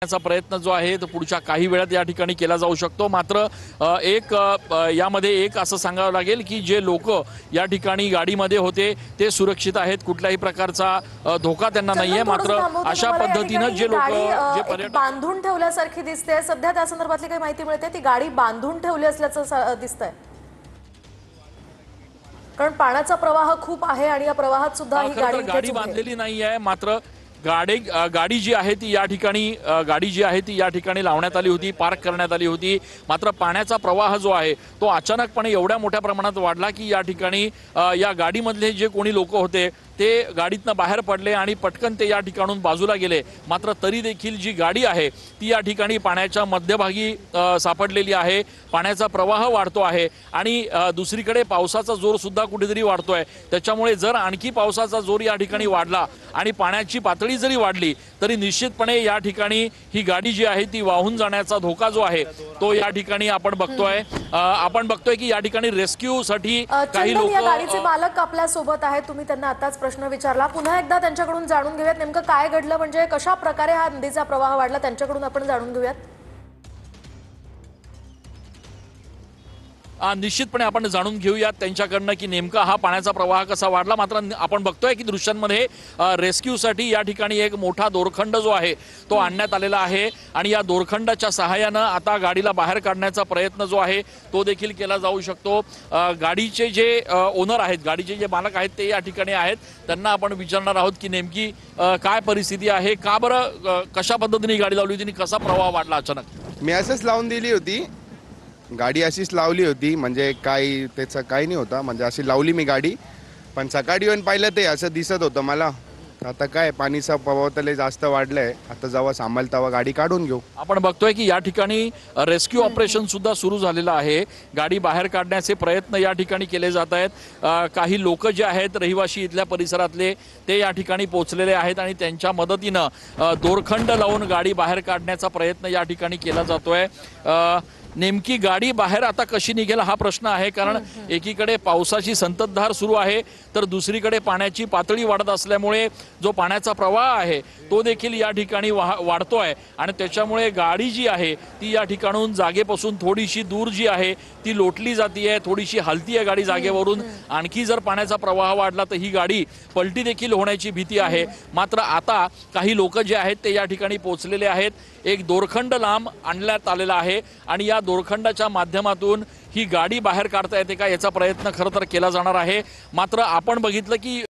चा प्रयत्न जो आहे तो पुढच्या काही वेळात या ठिकाणी केला जाऊ शकतो। मात्र यामध्ये एक असं सांगावं लागेल की जे लोक या ठिकाणी गाडीमध्ये होते ते सुरक्षित आहेत, कुठल्याही प्रकारचा धोका त्यांना नाहीये। मात्र अशा पद्धतीने जे लोक जे पर्यटक बांधून ठेवल्यासारखी दिसते, सध्या त्या संदर्भातली काही माहिती मिळते? ती गाडी बांधून ठेवली असल्याचं दिसतंय, कारण पाण्याचा प्रवाह खूप आहे आणि या प्रवाहात सुद्धा ही गाडी बांधलेली नाही आहे। मात्र गाडी जी आहे ती या ठिकाणी लावण्यात आली होती, पार्क करण्यात आली होती। मात्र पाण्याचा प्रवाह जो आहे तो अचानकपणे एवढ्या मोठ्या प्रमाणात वाढला की या ठिकाणी या गाडीमधले जे कोणी लोक होते ते गाडीतनं बाहेर पडले आणि पटकन ते या ठिकाणून बाजूला गेले। मात्र तरी देखील जी गाडी आहे ती या ठिकाणी पाण्याच्या मध्यभागी सापडलेली आहे। पाण्याचा प्रवाह वाढतो आहे आणि दुसरीकडे पावसाचा जोर सुद्धा कुठेतरी वाढतोय। त्याच्यामुळे जर आणखी पावसाचा जोर या ठिकाणी वाढला आणि पाण्याची पातळी जरी वाढली तरी निश्चितपणे या ठिकाणी ही गाडी जी आहे ती वाहून जाण्याचा धोका जो आहे तो या ठिकाणी आपण बघतोय की या ठिकाणी रेस्क्यू साठी काही लोक गाडीचे मालक आपल्या सोबत आहेत। तुम्ही त्यांना आताच प्रश्न विचारला, पुन्हा एकदा त्यांच्याकडून जाणून घेऊयात नेमकं काय घडलं, म्हणजे कशा प्रकारे हा नदीचा प्रवाह वाढला त्यांच्याकडून आपण जाणून घेऊयात। निश्चितपणे आपण जाणून घेऊयात त्यांच्याकडनं की नेमका हा पाण्याचा प्रवाह कसा वाढला। मात्र आपण बघतोय की दृश्यांमध्ये रेस्क्यूसाठी या ठिकाणी एक मोठा दोरखंड जो आहे तो आणण्यात आलेला आहे आणि या दोरखंडाच्या सहाय्यानं आता गाडीला बाहेर काढण्याचा प्रयत्न जो आहे तो देखील केला जाऊ शकतो। गाडीचे जे ओनर आहेत, गाडीचे जे मालक आहेत ते या ठिकाणी आहेत, त्यांना आपण विचारणार आहोत की नेमकी काय परिस्थिती आहे, का बरं कशा पद्धतीने गाडी लावली होती आणि कसा प्रवाह वाढला अचानक? मी असंच लावून दिली होती गाडी, अशीच लावली होती, म्हणजे काही त्याचं काही नाही होता, म्हणजे अशी लावली मी गाडी। पण सकाळी येऊन पाहिलं ते असं दिसत होतं मला। आता काय पाणीचा प्रवाह तर जास्त वाढलाय, आता जेव्हा सांभाळ तेव्हा गाडी काढून घेऊ। आपण बघतोय की या ठिकाणी रेस्क्यू ऑपरेशन सुद्धा सुरू झालेलं आहे। गाडी बाहेर काढण्याचे प्रयत्न या ठिकाणी केले जात आहेत। काही लोक जे आहेत रहिवासी इथल्या परिसरातले ते या ठिकाणी पोहोचलेले आहेत आणि त्यांच्या मदतीनं दोरखंड लावून गाडी बाहेर काढण्याचा प्रयत्न या ठिकाणी केला जातोय। नेमकी गाडी बाहेर आता कशी निघेल हा प्रश्न आहे, कारण एकीकडे पावसाची संततधार सुरू आहे तर दुसरीकडे पाण्याची पातळी वाढत असल्यामुळे जो पाण्याचा प्रवाह आहे तो देखील या ठिकाणी वाढतोय आणि त्याच्यामुळे गाडी जी आहे ती या ठिकाणून जागेपासून थोडीशी दूर जी आहे ती लोटली जातीये, थोडीशी हलतीये गाडी जागेवरून। आणखी जर पाण्याचा प्रवाह वाढला तर ही गाडी पलटी देखील होण्याची भीती आहे। मात्र आता काही लोक जे आहेत ते या ठिकाणी पोहोचलेले आहेत। एक दोरखंड लांब आणण्यात आलेला आहे आणि या दोरखंडाच्या माध्यमातून ही गाडी बाहेर काढता येते का याचा प्रयत्न खरं तर केला जाणार आहे। मात्र आपण बघितलं की